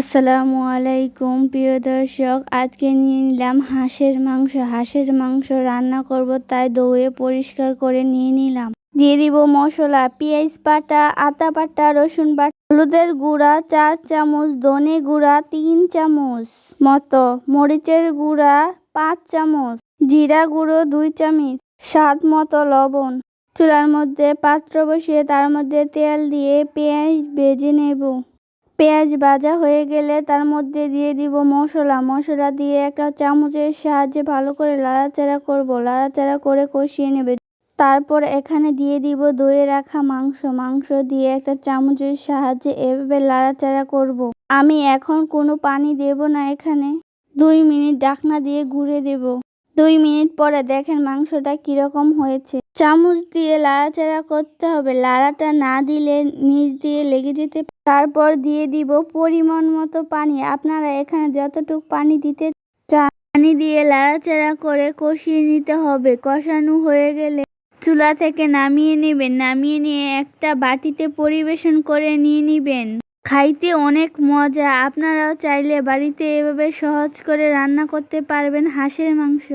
আসসালামু আলাইকুম প্রিয় দর্শক, আজকে নিয়ে নিলাম হাঁসের মাংস। হাঁসের মাংস রান্না করব, তাই ধুয়ে পরিষ্কার করে নিয়ে নিলাম। দিয়ে দিব মশলা, পেঁয়াজ বাটা, আদা বাটা, রসুন বাটা, হলুদের গুঁড়া 4 চামচ, ধনে গুঁড়া 3 চামচ মতো, মরিচের গুঁড়া 5 চামচ, জিরা গুঁড়ো 2 চামচ, স্বাদ মতো লবণ। চুলার মধ্যে পাত্র বসিয়ে তার মধ্যে তেল দিয়ে পেঁয়াজ ভেজে নেব। পেঁয়াজ ভাজা হয়ে গেলে তার মধ্যে দিয়ে দিব মশলা দিয়ে একটা চামচের সাহায্যে ভালো করে লাড়াচাড়া করব। লাড়াচাড়া করে কষিয়ে নেবে। তারপর এখানে দিয়ে দিব ধুয়ে রাখা মাংস দিয়ে একটা চামচের সাহায্যে এভাবে লাড়াচাড়া করব। আমি এখন কোনো পানি দেব না। এখানে 2 মিনিট ঢাকনা দিয়ে ঘুরে দেব। 2 মিনিট পরে দেখেন মাংসটা কিরকম হয়েছে। চামচ দিয়ে লাড়াচাড়া করতে হবে, লাড়াটা না দিলে নিচ দিয়ে লেগে যেতে। তারপর দিয়ে দিব পরিমাণ মতো পানি। আপনারা এখানে যতটুকু পানি দিতে চান পানি দিয়ে লাড়াচাড়া করে কষিয়ে নিতে হবে। কষানো হয়ে গেলে চুলা থেকে নামিয়ে নেবেন। নামিয়ে নিয়ে একটা বাটিতে পরিবেশন করে নিয়ে নিবেন। খাইতে অনেক মজা। আপনারাও চাইলে বাড়িতে এভাবে সহজ করে রান্না করতে পারবেন হাঁসের মাংস।